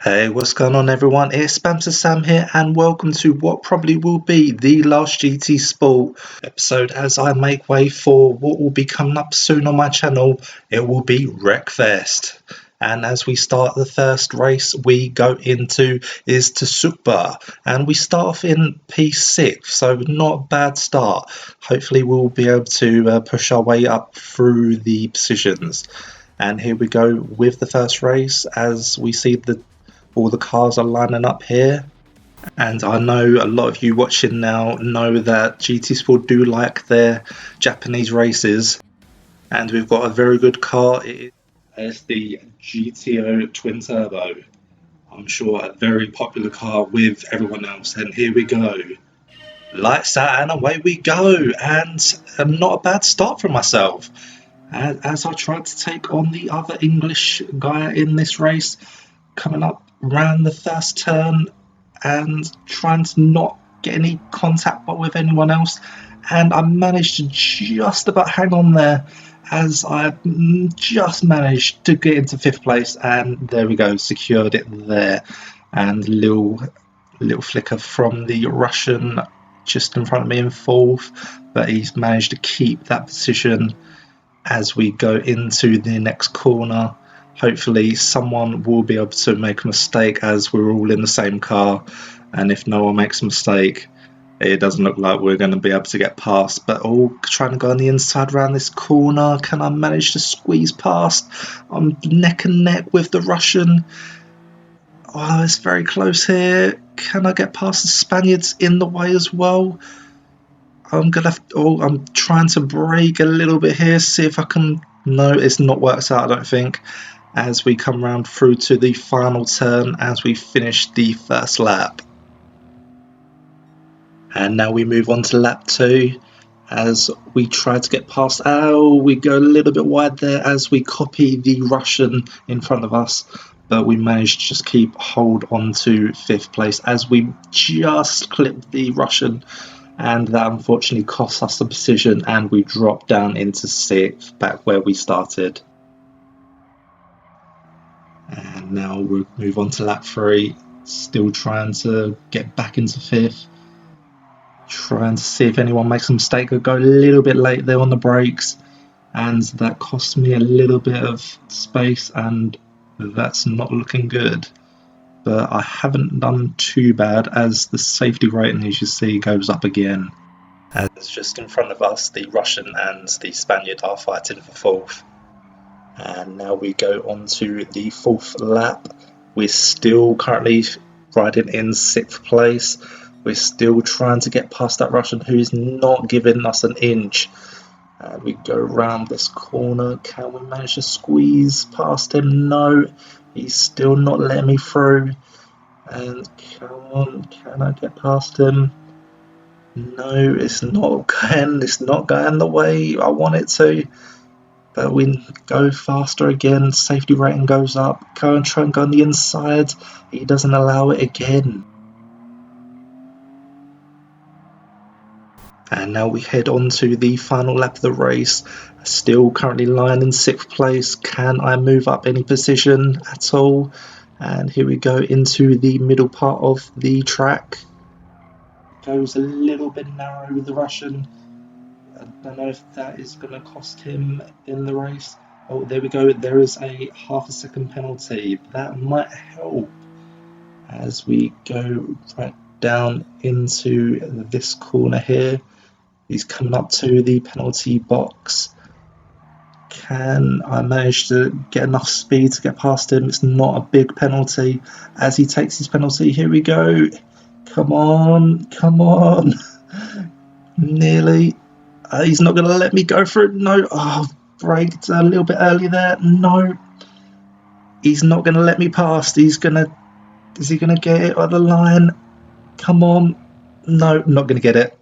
Hey, what's going on everyone? It's Spamstersam here and welcome to what probably will be the last GT Sport episode as I make way for what will be coming up soon on my channel. It will be Wreckfest. And as we start the first race we go into is to Super, and we start off in P6, so not a bad start. Hopefully we'll be able to push our way up through the positions. And here we go with the first race as we see all the cars are lining up here. And I know a lot of you watching now know that GT Sport do like their Japanese races, and we've got a very good car. It's the GTO Twin Turbo. I'm sure a very popular car with everyone else. And here we go. Lights out and away we go. And not a bad start for myself. As I tried to take on the other English guy in this race, coming up around the first turn and trying to not get any contact with anyone else, and I managed to just about hang on there as I just managed to get into 5th place, and there we go, secured it there. And little flicker from the Russian just in front of me in 4th, but he's managed to keep that position as we go into the next corner. Hopefully someone will be able to make a mistake as we're all in the same car, and if no one makes a mistake it doesn't look like we're going to be able to get past. But all trying to go on the inside around this corner. Can I manage to squeeze past? I'm neck and neck with the Russian. Oh, it's very close here. Can I get past the Spaniards in the way as well? I'm trying to brake a little bit here, see if I can. No, it's not worked out, I don't think, as we come round through to the final turn as we finish the first lap. And now we move on to lap 2 as we try to get past. Oh, we go a little bit wide there as we copy the Russian in front of us, but we managed to just keep hold on to 5th place as we just clipped the Russian, and that unfortunately cost us the position and we dropped down into 6th, back where we started. And now we'll move on to lap 3, still trying to get back into 5th, trying to see if anyone makes a mistake. I go a little bit late there on the brakes, and that cost me a little bit of space, and that's not looking good. But I haven't done too bad as the safety rating, as you see, goes up again. As just in front of us, the Russian and the Spaniard are fighting for 4th. And now we go on to the 4th lap. We're still currently riding in 6th place. We're still trying to get past that Russian who's not giving us an inch. And we go around this corner. Can we manage to squeeze past him? No, he's still not letting me through. And come on, can I get past him? No, it's not going the way I want it to. But we go faster again, safety rating goes up. Go and try and go on the inside. He doesn't allow it again. And now we head on to the final lap of the race. Still currently lying in 6th place. Can I move up any position at all? And here we go into the middle part of the track. Goes a little bit narrow with the Russian. I don't know if that is going to cost him in the race. Oh, there we go. There is a half a second penalty. That might help as we go right down into this corner here. He's coming up to the penalty box. Can I manage to get enough speed to get past him? It's not a big penalty as he takes his penalty. Here we go. Come on. Nearly. He's not going to let me go for it. No. Oh, braked a little bit early there. No. He's not going to let me past. Is he going to get it on the line? Come on. No, not going to get it.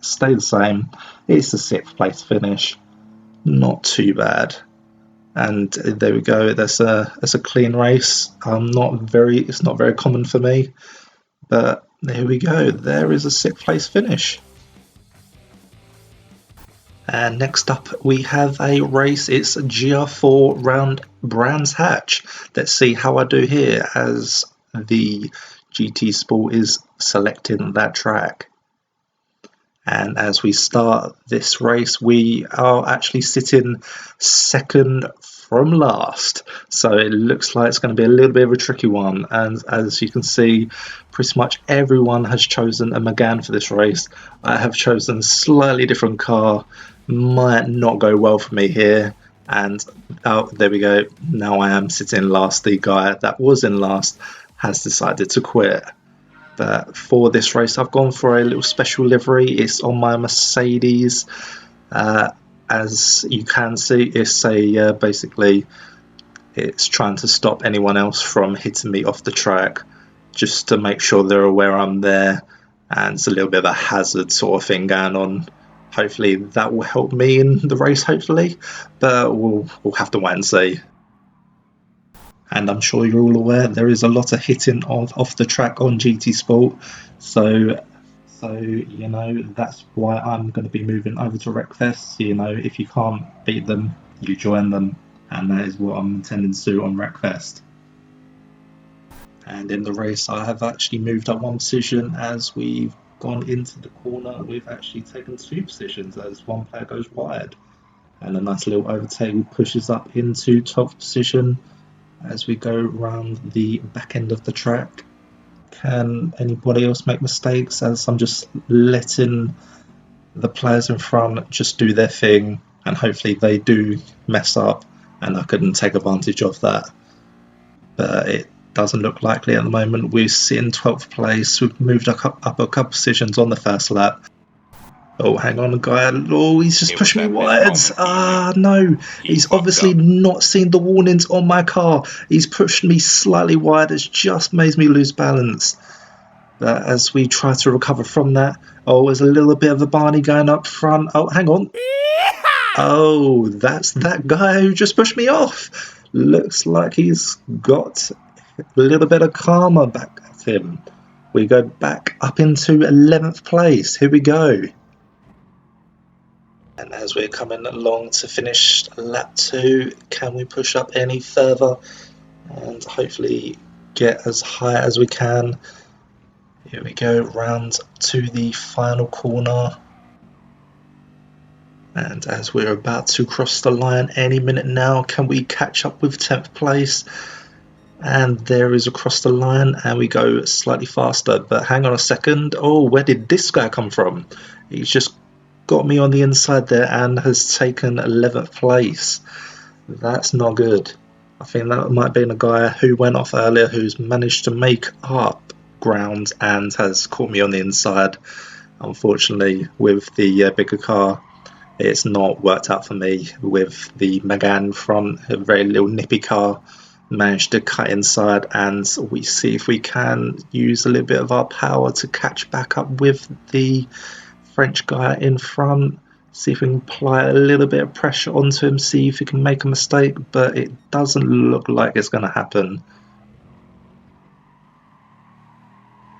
Stay the same. It's a 6th place finish. Not too bad. And there we go. That's a clean race. It's not very common for me. But there we go. There is a 6th place finish. And next up we have a race. It's GR4 round Brands Hatch. Let's see how I do here as the GT Sport is selecting that track. And as we start this race, we are actually sitting second from last. So it looks like it's going to be a little bit of a tricky one. And as you can see, pretty much everyone has chosen a Megane for this race. I have chosen a slightly different car. Might not go well for me here. And oh, there we go. Now I am sitting last. The guy that was in last has decided to quit. But for this race, I've gone for a little special livery. It's on my Mercedes. As you can see, it's a basically it's trying to stop anyone else from hitting me off the track, just to make sure they're aware I'm there. And it's a little bit of a hazard sort of thing going on. Hopefully that will help me in the race. Hopefully, but we'll have to wait and see. And I'm sure you're all aware there is a lot of hitting off the track on GT Sport, so you know that's why I'm going to be moving over to Wreckfest. You know, if you can't beat them, you join them, and that is what I'm intending to do on Wreckfest. And in the race, I have actually moved up one position as we've gone into the corner. We've actually taken 2 positions as one player goes wide, and a nice little overtake pushes up into 12th position. As we go round the back end of the track, can anybody else make mistakes? As I'm just letting the players in front just do their thing, and hopefully they do mess up and I couldn't take advantage of that. But it doesn't look likely at the moment. We're sitting 12th place. We've moved up a couple positions on the first lap. Oh, hang on, guy. Oh, he's just pushed me wide. No. He's obviously not seen the warnings on my car. He's pushed me slightly wide. It's just made me lose balance. But as we try to recover from that, oh, there's a little bit of a Barney going up front. Oh, hang on. Oh, that's that guy who just pushed me off. Looks like he's got a little bit of karma back at him. We go back up into 11th place. Here we go. And as we're coming along to finish lap 2, can we push up any further and hopefully get as high as we can? Here we go, round to the final corner. And as we're about to cross the line any minute now, can we catch up with 10th place? And there is across the line, and we go slightly faster. But hang on a second. Oh, where did this guy come from? He's just got me on the inside there and has taken 11th place. That's not good. I think that might have been a guy who went off earlier who's managed to make up ground and has caught me on the inside. Unfortunately, with the bigger car, it's not worked out for me. With the Megane front, a very little nippy car, managed to cut inside, and we see if we can use a little bit of our power to catch back up with the French guy in front. See if we can apply a little bit of pressure onto him, see if he can make a mistake, but it doesn't look like it's going to happen.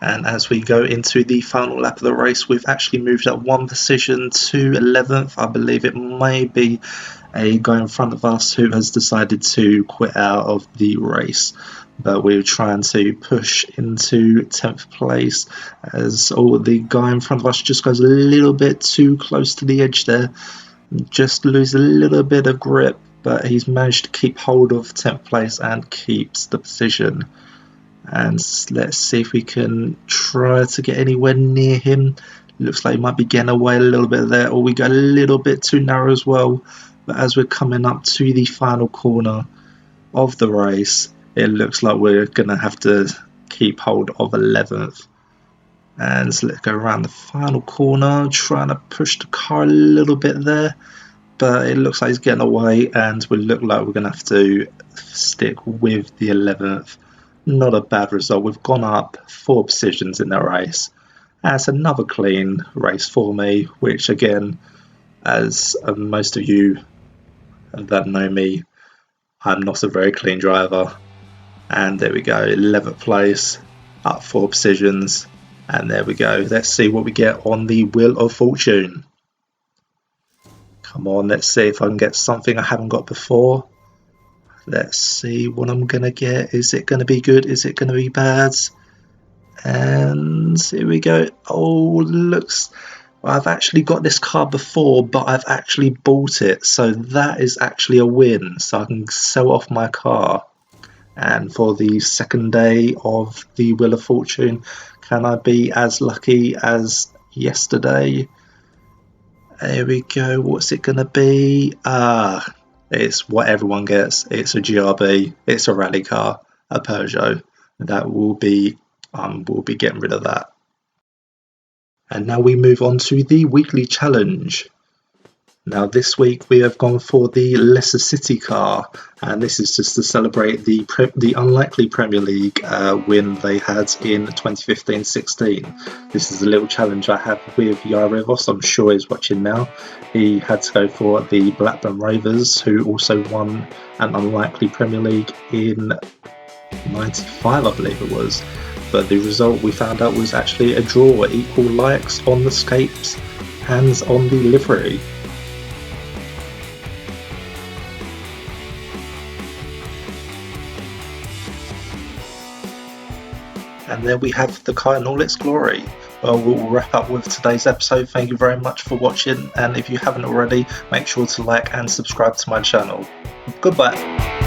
And as we go into the final lap of the race, we've actually moved up one position to 11th. I believe it may be a guy in front of us who has decided to quit out of the race. But we're trying to push into 10th place as the guy in front of us just goes a little bit too close to the edge there. Just lose a little bit of grip, but he's managed to keep hold of 10th place and keeps the position. And let's see if we can try to get anywhere near him. Looks like he might be getting away a little bit there, or we go a little bit too narrow as well. But as we're coming up to the final corner of the race, it looks like we're going to have to keep hold of 11th. And so let's go around the final corner, trying to push the car a little bit there. But it looks like he's getting away, and we look like we're going to have to stick with the 11th. Not a bad result. We've gone up 4 positions in the race. That's another clean race for me, which again, as most of you that know me, I'm not a very clean driver. And there we go, 11th place, up 4 positions, and there we go. Let's see what we get on the Wheel of Fortune. Come on, let's see if I can get something I haven't got before. Let's see what I'm going to get. Is it going to be good? Is it going to be bad? And here we go. Oh, looks... I've actually got this car before, but I've actually bought it. So that is actually a win. So I can sell off my car. And for the second day of the Wheel of Fortune, can I be as lucky as yesterday? There we go. What's it going to be? It's what everyone gets. It's a GRB. It's a rally car, a Peugeot. That will be, we'll be getting rid of that. And now we move on to the weekly challenge. Now this week we have gone for the Leicester City car, and this is just to celebrate the unlikely Premier League win they had in 2015-16. This is a little challenge I have with Yarivos. I'm sure he's watching now. He had to go for the Blackburn Rovers, who also won an unlikely Premier League in 95, I believe it was. But the result we found out was actually a draw, equal likes on the scapes, hands on the livery. And there we have the car in all its glory. Well, we'll wrap up with today's episode. Thank you very much for watching, and if you haven't already, make sure to like and subscribe to my channel. Goodbye.